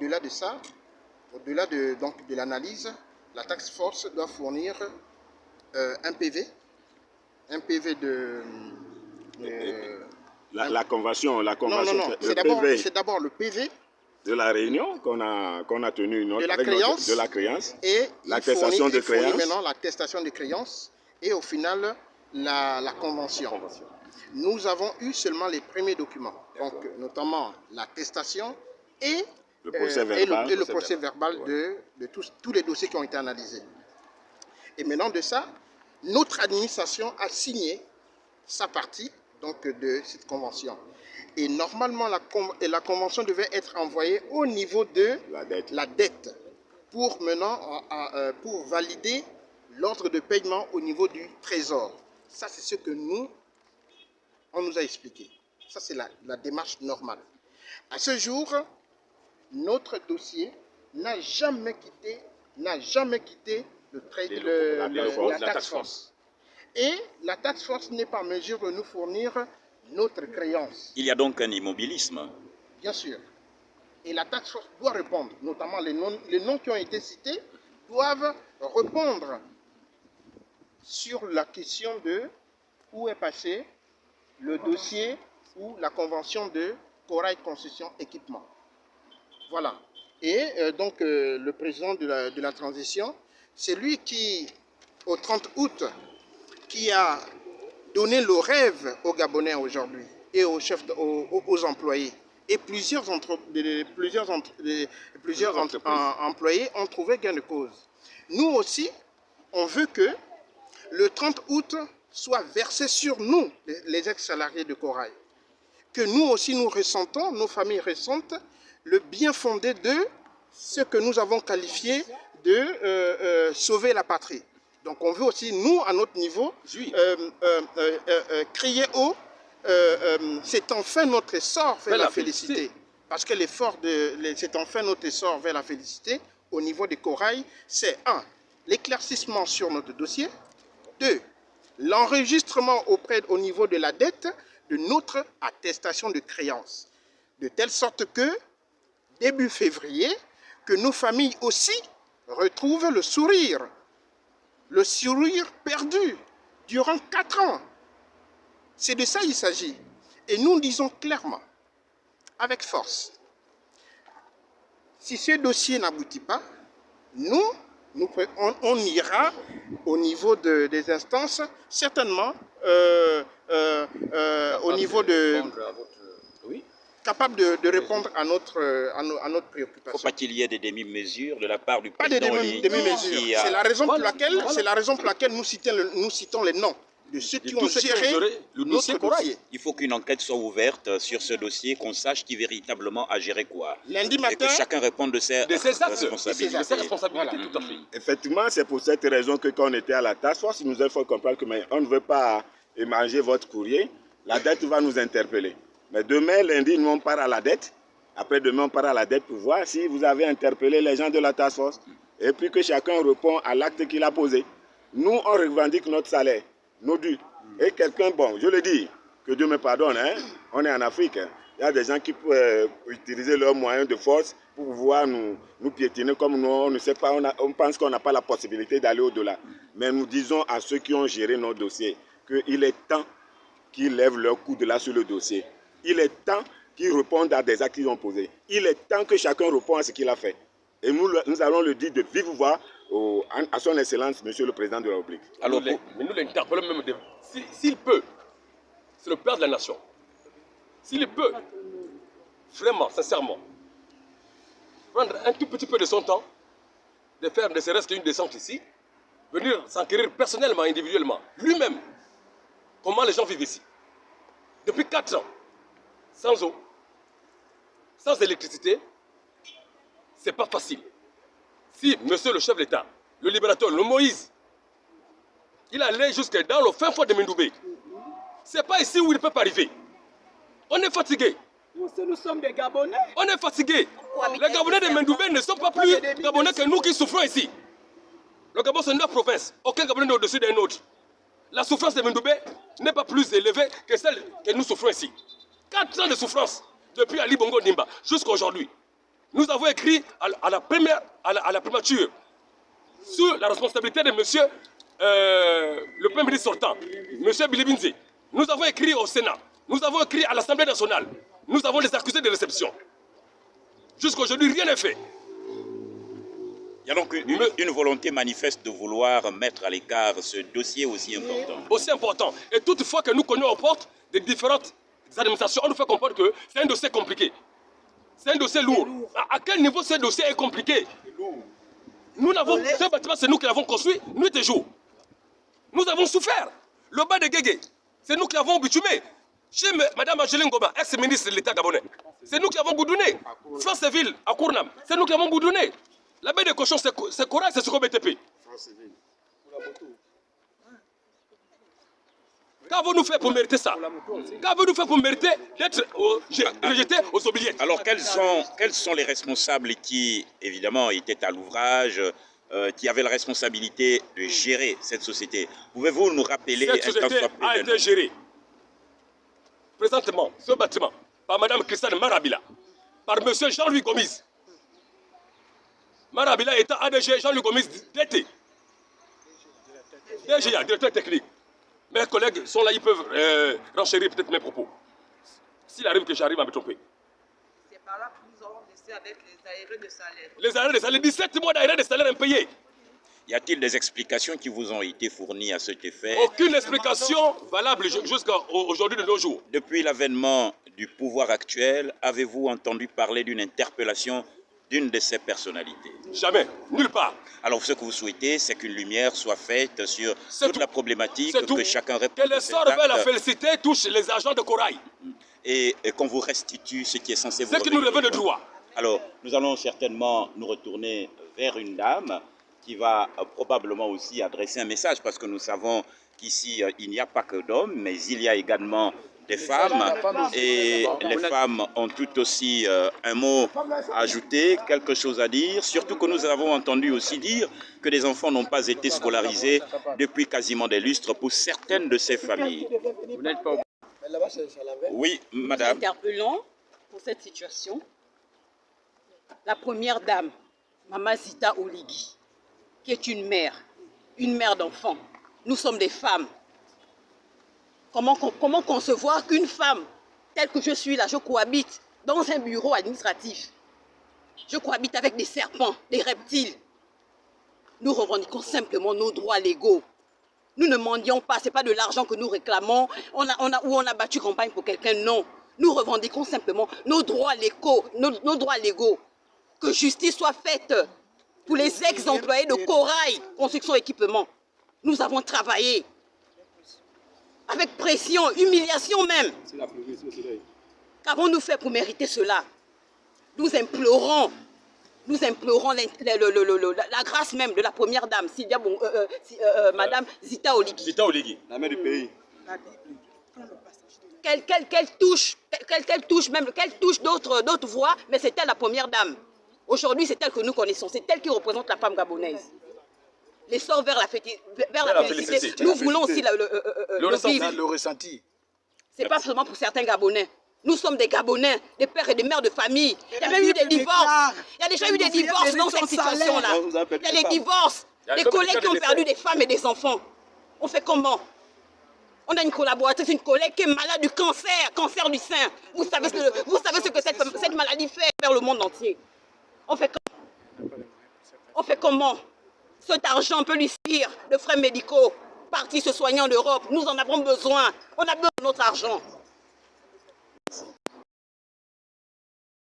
au-delà de ça, au-delà de l'analyse, la task force doit fournir un PV de... la convention, non, c'est d'abord le PV de la réunion qu'on a tenue de la créance et l'attestation de créance. Maintenant l'attestation de créance et au final la convention. Nous avons eu seulement les premiers documents, donc notamment l'attestation et le procès verbal de tous les dossiers qui ont été analysés. Et maintenant de ça, notre administration a signé sa partie donc, de cette convention. Et normalement, la convention devait être envoyée au niveau de la dette pour pour valider l'ordre de paiement au niveau du trésor. Ça, c'est ce que on nous a expliqué. Ça, c'est la démarche normale. À ce jour, notre dossier n'a jamais quitté la task force. Et la task force n'est pas en mesure de nous fournir notre créance. Il y a donc un immobilisme. Bien sûr. Et la task force doit répondre, notamment les noms qui ont été cités, doivent répondre sur la question de où est passé le dossier ou la convention de Corail Concession Équipement. Voilà. Et donc le président de la transition, c'est lui qui, au 30 août, qui a donné le rêve aux Gabonais aujourd'hui et aux employés. Et plusieurs employés ont trouvé gain de cause. Nous aussi, on veut que le 30 août soit versé sur nous, les ex-salariés de Corail. Que nous aussi, nous ressentons, nos familles ressentent le bien fondé de ce que nous avons qualifié de sauver la patrie. Donc on veut aussi, nous, à notre niveau, crier haut, c'est enfin notre essor vers la félicité. Parce que c'est enfin notre essor vers la félicité au niveau des Corail, c'est 1. L'éclaircissement sur notre dossier, 2. L'enregistrement au niveau de la dette de notre attestation de créance. De telle sorte que, début février, que nos familles aussi retrouvent le sourire perdu durant 4 ans. C'est de ça qu'il s'agit. Et nous disons clairement, avec force, si ce dossier n'aboutit pas, on ira au niveau des instances, certainement au niveau de... capable de répondre à notre préoccupation. Faut pas qu'il y ait des demi-mesures de la part du pas des président demi-mesures. C'est la raison pour laquelle nous citons les noms de ceux qui ont géré le dossier Corail. Il faut qu'une enquête soit ouverte sur ce dossier, qu'on sache qui véritablement a géré quoi. Lundi matin, et que chacun réponde de ses responsabilités. Voilà. Tout à fait. Effectivement, c'est pour cette raison que quand on était à la task force, il nous a fait comprendre que on ne veut pas émanger votre courrier. La dette va nous interpeller. Mais demain, lundi, nous on part à la dette. Après-demain, on part à la dette pour voir si vous avez interpellé les gens de la task force. Et puis que chacun répond à l'acte qu'il a posé. Nous, on revendique notre salaire, nos dus. Et quelqu'un, bon, je le dis, que Dieu me pardonne, hein, on est en Afrique. Il y a des gens qui peuvent utiliser leurs moyens de force pour pouvoir nous piétiner comme nous, on ne sait pas, on pense qu'on n'a pas la possibilité d'aller au-delà. Mais nous disons à ceux qui ont géré nos dossiers qu'il est temps qu'ils lèvent leur coup de là sur le dossier. Il est temps qu'ils répondent à des actes qu'ils ont posés. Il est temps que chacun réponde à ce qu'il a fait. Et nous allons le dire de vive voix à son Excellence, Monsieur le Président de la République. Alors, mais nous l'interpellons même, s'il peut, c'est le père de la nation. S'il peut, vraiment, sincèrement, prendre un tout petit peu de son temps, de faire ne serait-ce qu'une descente ici, venir s'enquérir personnellement, individuellement, lui-même, comment les gens vivent ici. Depuis 4 ans, sans eau, sans électricité, c'est pas facile. Si monsieur le chef de l'État, le libérateur, le Moïse, il allait jusque dans le fin fond de Mendoubé, c'est pas ici où il ne peut pas arriver. On est fatigué. Nous sommes des Gabonais. On est fatigué. Les Gabonais de Mendoubé ne sont pas plus Gabonais que nous qui souffrons ici. Le Gabon, c'est 9 provinces. Aucun Gabonais n'est au-dessus d'un autre. La souffrance de Mendoubé n'est pas plus élevée que celle que nous souffrons ici. 4 ans de souffrance depuis Ali Bongo Nimba jusqu'à aujourd'hui. Nous avons écrit à la primature sur la responsabilité de monsieur le Premier ministre sortant, monsieur Bilibinze. Nous avons écrit au Sénat, nous avons écrit à l'Assemblée nationale, nous avons les accusés de réception. Jusqu'à aujourd'hui, rien n'est fait. Il y a donc une volonté manifeste de vouloir mettre à l'écart ce dossier aussi important. Aussi important. Et toutefois que nous cognons aux portes des différentes administrations, on nous fait comprendre que c'est un dossier compliqué. C'est un dossier lourd. À quel niveau ce dossier est compliqué? Nous n'avons, ce bâtiment, c'est nous qui l'avons construit, nuit et jour. Nous avons souffert. Le bas de Guégué, c'est nous qui l'avons bitumé. Chez Mme Angeline Goba, ex-ministre de l'État gabonais, c'est nous qui l'avons goudonné. France-Ville, à Kournam, c'est nous qui l'avons goudonné. La baie des cochons, c'est Corail, c'est ce qu'on BTP. Qu'avons-nous fait pour mériter ça? Qu'avons-nous fait pour mériter d'être rejetés aux oubliettes? Alors, quels sont les responsables qui, évidemment, étaient à l'ouvrage, qui avaient la responsabilité de gérer cette société? Pouvez-vous nous rappeler? Cette société a été gérée présentement, ce bâtiment, par Mme Christiane Marabila, par M. Jean-Louis Gomis. Marabila étant ADG, Jean-Louis Gomis DT. DGA, directeur technique. Mes collègues sont là, ils peuvent renchérir peut-être mes propos. S'il arrive que j'arrive à me tromper. C'est par là que nous avons laissé avec les arrêts de salaire. Les arrêts de salaire, 17 mois d'arrêt de salaire impayés. Y a-t-il des explications qui vous ont été fournies à cet effet? Aucune explication valable jusqu'à aujourd'hui de nos jours. Depuis l'avènement du pouvoir actuel, avez-vous entendu parler d'une interpellation d'une de ces personnalités? Jamais, nulle part. Alors ce que vous souhaitez, c'est qu'une lumière soit faite sur toute la problématique, que chacun réponde. Que les sorts vers la félicité touchent les agents de Corail. Et qu'on vous restitue ce qui est censé vous revenir. Ce qui nous revient de droit. Alors, nous allons certainement nous retourner vers une dame qui va probablement aussi adresser un message, parce que nous savons qu'ici, il n'y a pas que d'hommes, mais il y a également des femmes, et les femmes ont tout aussi un mot à ajouter, quelque chose à dire, surtout que nous avons entendu aussi dire que les enfants n'ont pas été scolarisés depuis quasiment des lustres pour certaines de ces familles. Oui, madame. Nous interpellons pour cette situation la première dame, Maman Zita Oligui, qui est une mère d'enfants. Nous sommes des femmes. Comment concevoir qu'une femme, telle que je suis là, je cohabite dans un bureau administratif. Je cohabite avec des serpents, des reptiles. Nous revendiquons simplement nos droits légaux. Nous ne mendions pas, ce n'est pas de l'argent que nous réclamons, on a battu campagne pour quelqu'un, non. Nous revendiquons simplement nos droits légaux, nos droits légaux. Que justice soit faite pour les ex-employés de Corail, construction équipement. Nous avons travaillé avec pression, humiliation même. Qu'avons-nous fait pour mériter cela? Nous implorons la grâce même de la première dame, Madame Zita Oligui. Zita Oligui. La mère du pays. Qu'elle touche d'autres voix, mais c'est elle la première dame. Aujourd'hui, c'est elle que nous connaissons, c'est elle qui représente la femme gabonaise. L'essor vers la félicité, nous voulons aussi le ressenti. Ce n'est pas seulement pour certains Gabonais. Nous sommes des Gabonais, des pères et des mères de famille. Il y a même eu des divorces. Il y a déjà eu des divorces dans cette situation-là. Il y a des divorces, des collègues qui ont perdu des femmes et des enfants. On fait comment? On a une collaboratrice, une collègue qui est malade du cancer du sein. Vous savez ce que cette maladie fait vers le monde entier. On fait comment? Cet argent peut lui servir de frais médicaux, partir se soigner en Europe. Nous en avons besoin. On a besoin de notre argent.